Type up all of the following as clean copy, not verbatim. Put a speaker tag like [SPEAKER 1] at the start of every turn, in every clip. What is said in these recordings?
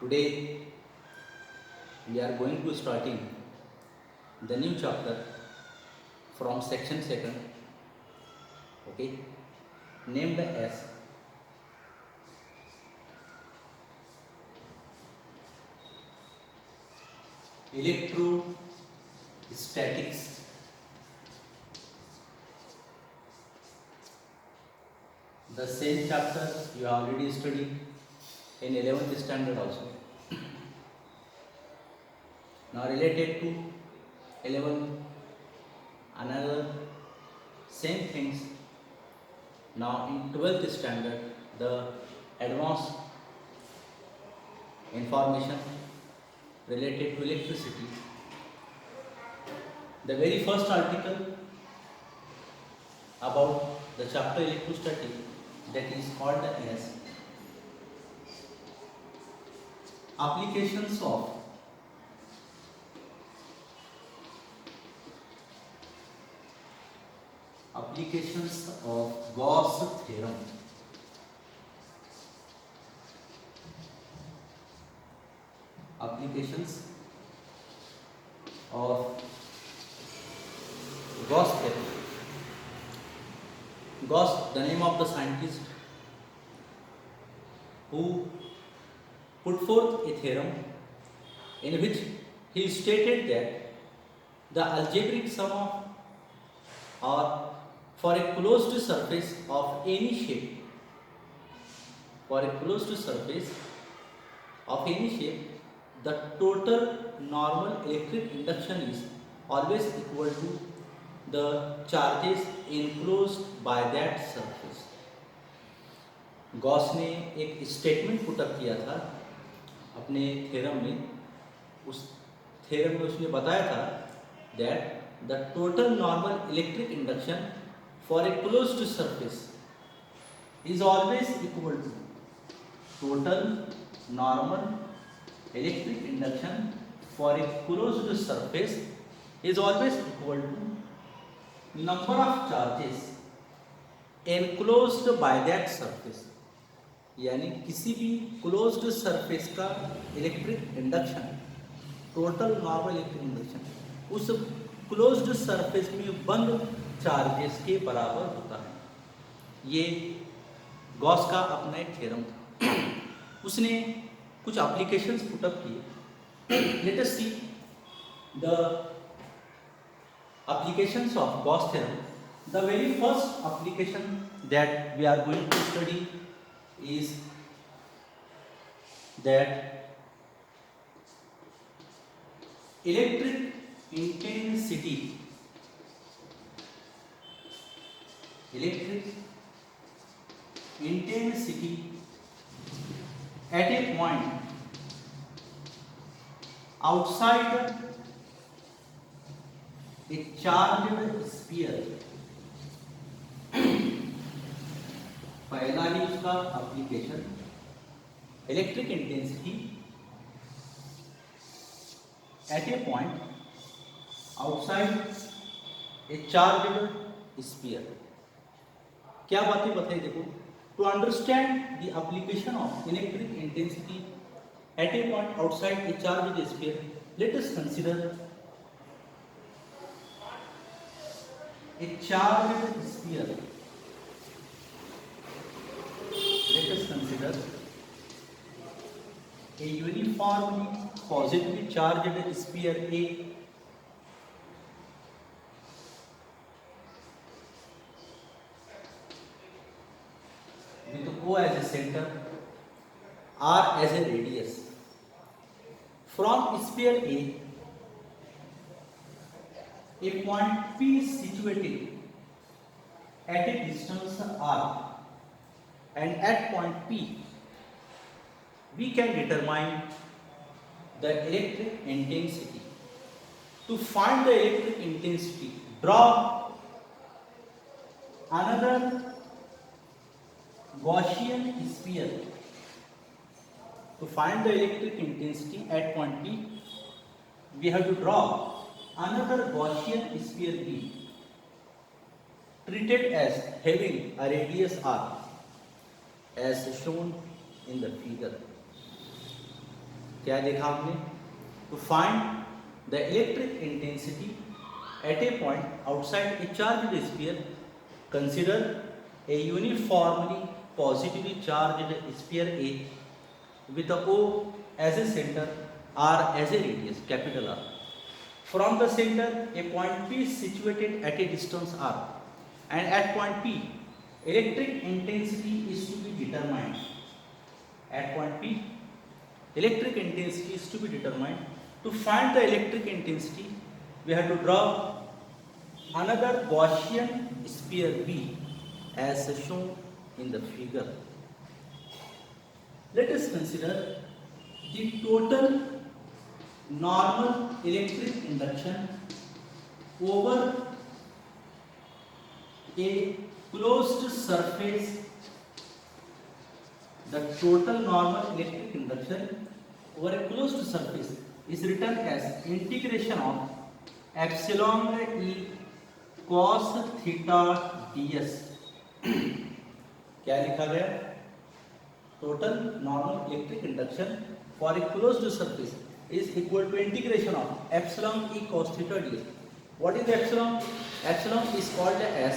[SPEAKER 1] Today we are going to starting the new chapter from section second, okay, named as electrostatics. The same chapter you already studied in 11th standard also. Now related to 11 another same things. Now in 12th standard the advanced information related to electricity. The very first article about the chapter electrostatic, that is called as applications of Gauss theorem. Applications of Gauss theorem. Gauss, the name of the scientist who put forth a theorem in which he stated that the algebraic sum of or for a closed surface of any shape, the total normal electric induction is always equal to the charges enclosed by that surface. Gauss ने एक statement put up किया था अपने theorem में. उस theorem में उसने बताया था that the total normal electric induction for a closed surface is always equal to total normal electric induction for a closed surface is always equal to number of charges enclosed by that surface. यानी किसी भी closed surface का electric induction, total normal electric induction उस closed surface में बंद charges के बराबर होता है. ये गॉस का अपना एक थ्योरम था. उसने कुछ एप्लीकेशंस पुटअप किए. Let us see the applications of Gauss theorem. The very first application that we are going to study is that electric intensity at a point outside a charged sphere. पहला ही उसका application electric intensity at a point outside a charged sphere. क्या बातें बताई देखो. To understand the application of electric intensity at a point outside a charged sphere, let us consider a charged sphere. Let us consider a uniformly positively charged sphere A with O as a center, R as a radius. From sphere A, a point P is situated at a distance R. And at point P, we can determine the electric intensity. To find the electric intensity, draw another Gaussian sphere. To find the electric intensity at point P, we have to draw another Gaussian sphere B, treated as having a radius R, as shown in the figure. क्या देखा हमने? To find the electric intensity at a point outside a charged sphere, consider a uniformly positively charged sphere A with O as a center, R as a radius, capital R. From the center, a point P is situated at a distance R, and at point P, electric intensity is to be determined. At point P, electric intensity is to be determined. To find the electric intensity, we have to draw another Gaussian sphere B as shown in the figure. Let us consider the total normal electric induction over a closed surface. The total normal electric induction over a closed surface is written as integration of epsilon E cos theta ds. क्या लिखा गया? Total normal electric induction for a closed surface is equal to integration of epsilon E cos theta ds. What is epsilon? Epsilon is called as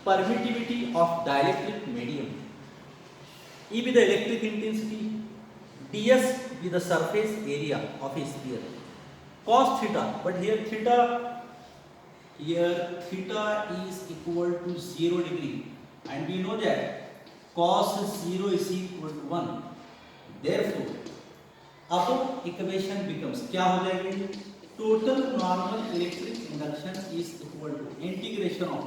[SPEAKER 1] permittivity of dielectric medium. E with the electric intensity, ds with the surface area of a sphere, cos theta, but here theta is equal to 0 degree, and we know that cos 0 is equal to 1. Therefore, अब equation becomes क्या हो जाएगी? Total normal electric induction is equal to integration of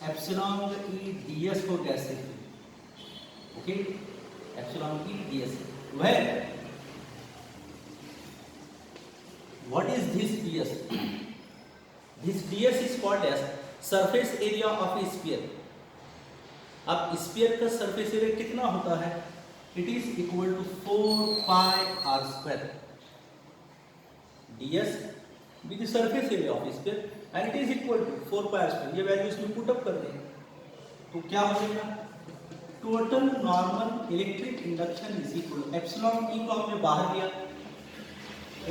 [SPEAKER 1] epsilon E ds को कैसे? Okay, epsilon E ds. Well, what is this ds? This ds is called as surface area of a sphere. अब sphere का surface area कितना होता है? It is equal to 4 pi r square. ds with surface area of sphere and it is equal to 4 pi r square. ये value इसमें put up कर दें तो क्या हो जाएगा? Total normal electric induction is equal epsilon E को हमने बाहर लिया,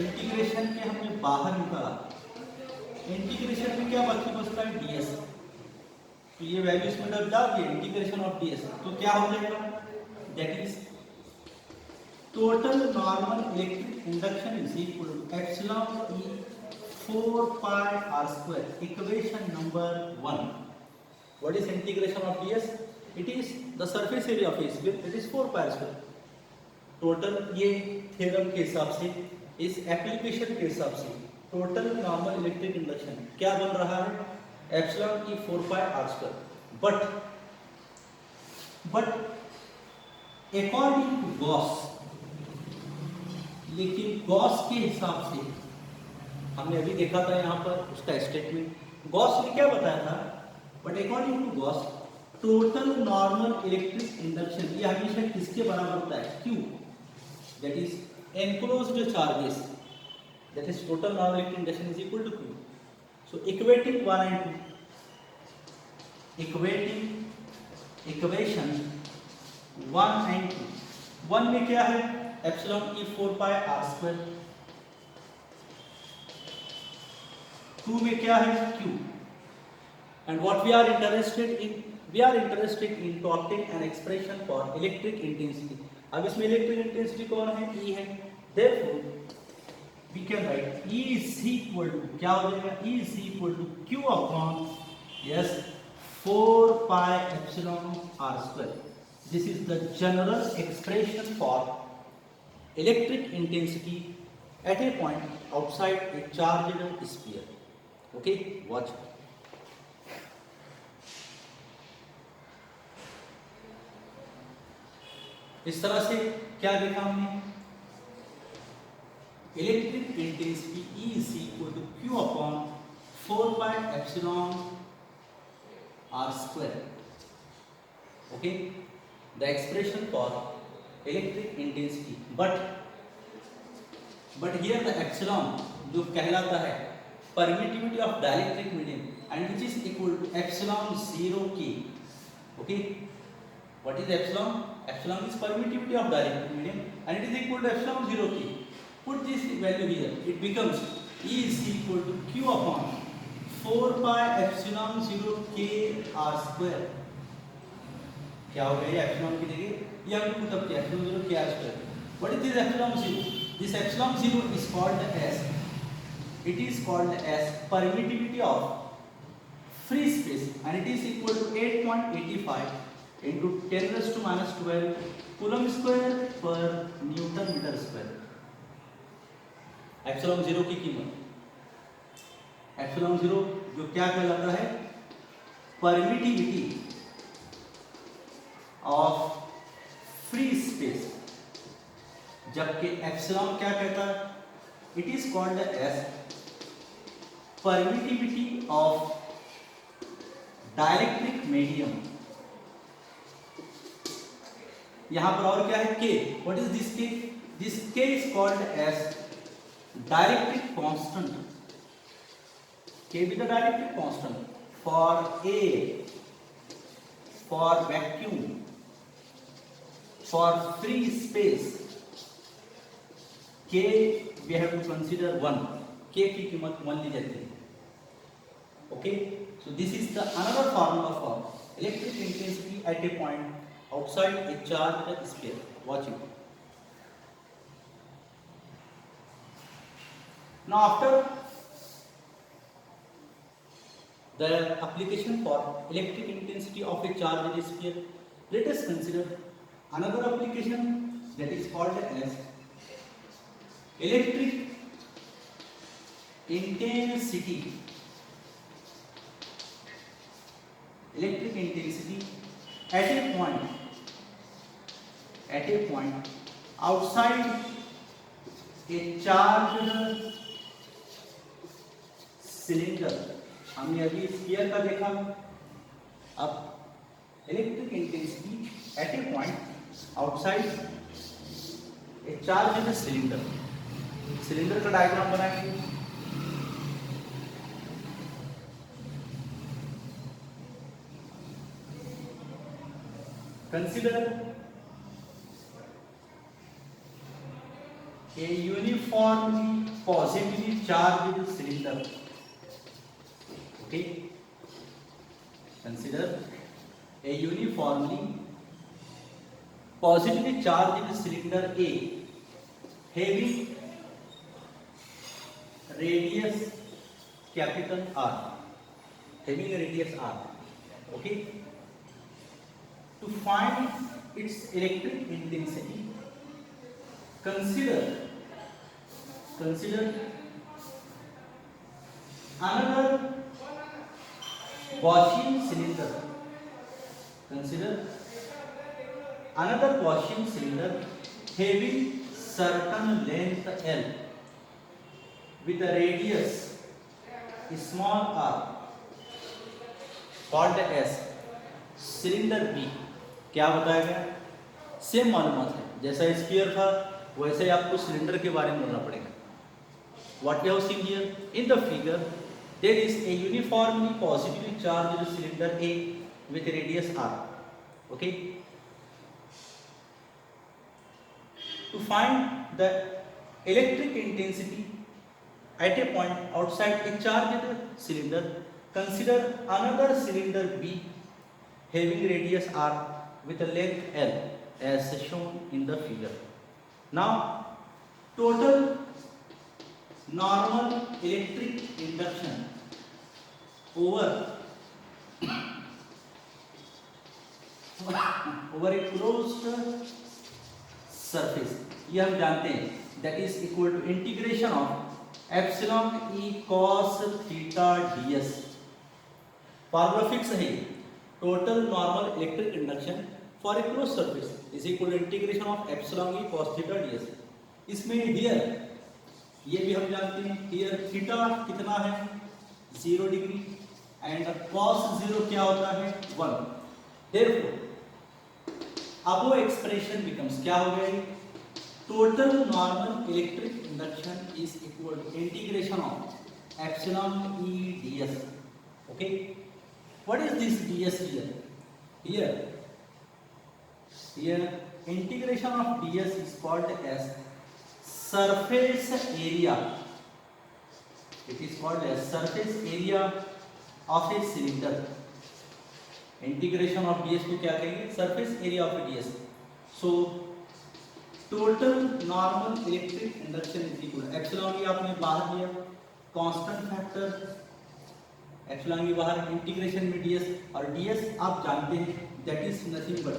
[SPEAKER 1] इंटीग्रेशन के हमने बाहर निकाला, इंटीग्रेशन में क्या बाकी बचता है? ds. तो ये वैल्यू इसमें डाल दिए इंटीग्रेशन ऑफ ds, तो क्या हो जाएगा? That is total normal electric induction is equal to epsilon E 4 pi r square. Equation number 1. What is integration of ds? It is the surface area of a sphere, it is 4 pi r square. Total ये theorem के हिसाब से, इस application के हिसाब से total normal electric induction क्या बन रहा है? एप्सिलॉन की 4 pi r square. But according to Gauss, लेकिन गॉस के हिसाब से हमने अभी देखा था यहाँ पर उसका स्टेटमेंट, गॉस ने क्या बताया था? But according to Gauss total normal electric induction ये हमेशा किसके बराबर होता है? Q. That is enclosed charges, that is total normal electric induction is equal to Q. So equating 1 and 2, equation 1 and 2. 1 में क्या है? Epsilon E 4 pi r square. 2 में क्या है? Q. And what we are interested in? We are interested in to obtain an expression for electric intensity. अब इसमें electric intensity कौन है? E है. Therefore, we can write E is equal to क्या हो जाएगा? E is equal to Q upon yes 4 pi epsilon r square. This is the general expression for electric intensity at a point outside a charged sphere. Okay, watch. इस तरह से क्या देखा हमने? Electric intensity E is equal to Q upon 4 pi epsilon r square. Okay, the expression for electric intensity. But here the epsilon जो कहलाता है permittivity of dielectric medium and which is equal to epsilon 0 K. Okay, what is epsilon? Epsilon is permittivity of dielectric medium and it is equal to epsilon 0 K. put this value here, it becomes E is equal to Q upon 4 pi epsilon 0 K R square. क्या हो गया ये epsilon की जगह ये हमने put up किया epsilon 0 K R square. What is this epsilon 0? This epsilon 0 is called as, it is called as permittivity of free space and it is equal to 8.85 into 10 raised to minus 12 coulomb square पर newton metre square. Epsilon 0 की कीमत epsilon 0 जो क्या कहलाता है, permittivity of free space, जबकि epsilon क्या कहता है, it is called as permittivity of dielectric medium. यहां पर और क्या है, K. What is this K? This K is called as dielectric constant. K be the dielectric constant for air, for vacuum, for free space. K we have to consider 1. K की कीमत 1 ली जाती है. Okay, so this is the another formula for electric intensity at a point outside a charged sphere. Watch it. Now after the application for electric intensity of a charged sphere, let us consider another application that is called as electric intensity. Electric intensity at a point outside a charged cylinder. हमने अभी sphere का देखा. अब electric intensity at a point outside A charge cylinder. Cylinder का diagram बनाएंगे. Consider a uniformly positively charged cylinder. Okay, consider a uniformly positively charged cylinder A having radius capital R, having a radius R. Okay, to find its electric intensity, consider another Gaussian cylinder. Consider another Gaussian cylinder having certain length L with a radius small r called as cylinder B. क्या बताया गया? Same मालूमात है, जैसा sphere था वैसे ही आपको cylinder के बारे में बोलना पड़ेगा. What we have seen here in the figure, there is a uniformly positively charged cylinder A with a radius R. Okay, to find the electric intensity at a point outside a charged cylinder, consider another cylinder B having radius R with a length L as shown in the figure. Now total normal electric induction over a closed surface, ये हम जानते हैं, that is equal to integration of epsilon E cos theta ds. Formula fix है. Total normal electric induction for a close surface is equal to integration of epsilon E cos theta ds. इसमें here ये भी हम जानते हैं, here theta कितना है 0 degree and cos 0 क्या होता है 1. देयरफॉर अब वो एक्सप्रेशन बिकम्स क्या हो गया, total normal electric induction is equal to integration of epsilon E ds. Okay, what is this ds here? Here integration of ds is called as surface area, it is called as surface area of a cylinder. Integration of ds को क्या कहेंगे? Surface area of ds. So total normal electric induction is equal, epsilon ये आपने बाहर लिया, constant factor epsilon ये बाहर, integration में ds, और ds आप जानते हैं that is nothing but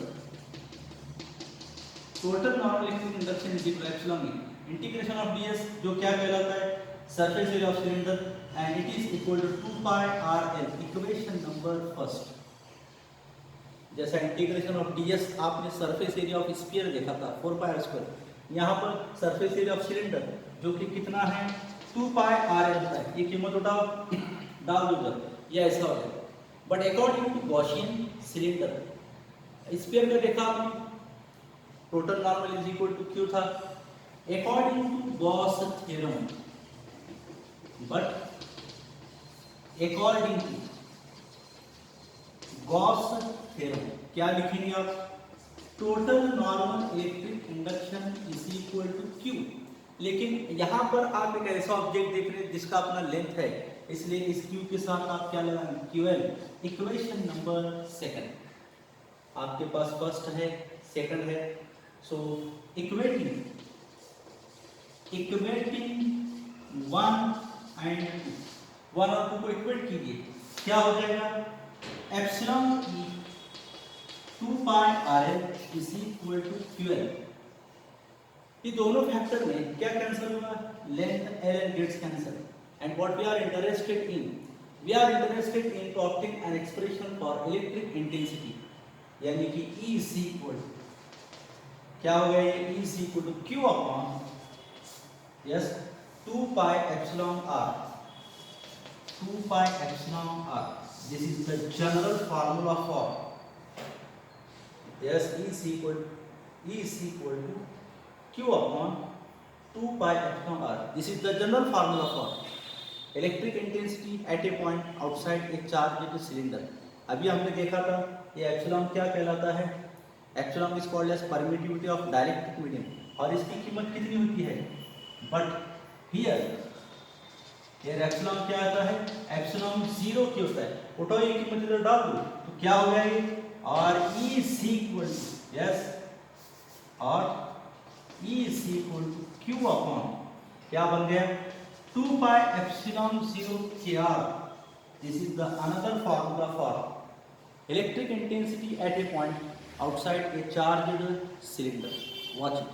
[SPEAKER 1] total normal electric induction is equal epsilon E integration of ds, जो क्या कहलाता है? Surface area of cylinder, and it is equal to 2 pi rl. Equation number first. जैसा integration of ds आपने surface area of sphere देखा था 4 पाई r square, यहाँ पर सरफेस एरिया ऑफ सिलेंडर जो कि कितना है? 2 पाई rl होता है. ये कीमत उठाओ, डाल दो उधर, ये ऐसा हो जाएगा. But according to Gaussian cylinder, sphere का देखा आपने, total normal is equal to Q था. According to Gauss theorem, but according to Gauss theorem क्या लिखेंगे आप? Total normal electric induction is equal to Q. लेकिन यहाँ पर आप एक ऐसा ऑब्जेक्ट देख रहे हैं जिसका अपना लेंथ है, इसलिए इस क्यू के साथ आप क्या लगाएंगे? क्यूएल. इक्वेशन नंबर सेकंड आपके पास फर्स्ट है, सेकंड है. सो इक्वेटिंग 1 एंड 1 और 2 को इक्वेट कीजिए, क्या हो जाएगा? एप्सिलॉन ई 2 पाई rl इज इक्वल टू QL. ये दोनों फैक्टर में क्या कैंसिल होगा? Length L gets cancel. And what we are interested in? We are interested in to obtain an expression for electric intensity, यानी कि E इज इक्वल, क्या हो गया? ये E is equal to Q upon, yes, 2 pi epsilon r. 2 pi epsilon r. This is the general formula for, yes, E is equal to Q upon 2 pi epsilon r. This is the general formula for electric intensity at a point outside a charged cylinder. अभी हमने देखा था ये epsilon क्या कहलाता है? Epsilon is called as permittivity of dielectric medium, और इसकी कीमत कितनी होती है? बट हियर एप्सिलॉन क्या आता है? एप्सिलॉन 0 की होता है. उठाओ ये कीमत इधर डाल दो तो क्या हो गया ये? और E is equal to, yes, और E is equal to Q upon, क्या बन गया? 2 pi epsilon 0 KR. This is the another formula for electric intensity at a point outside a charged cylinder. Watch it.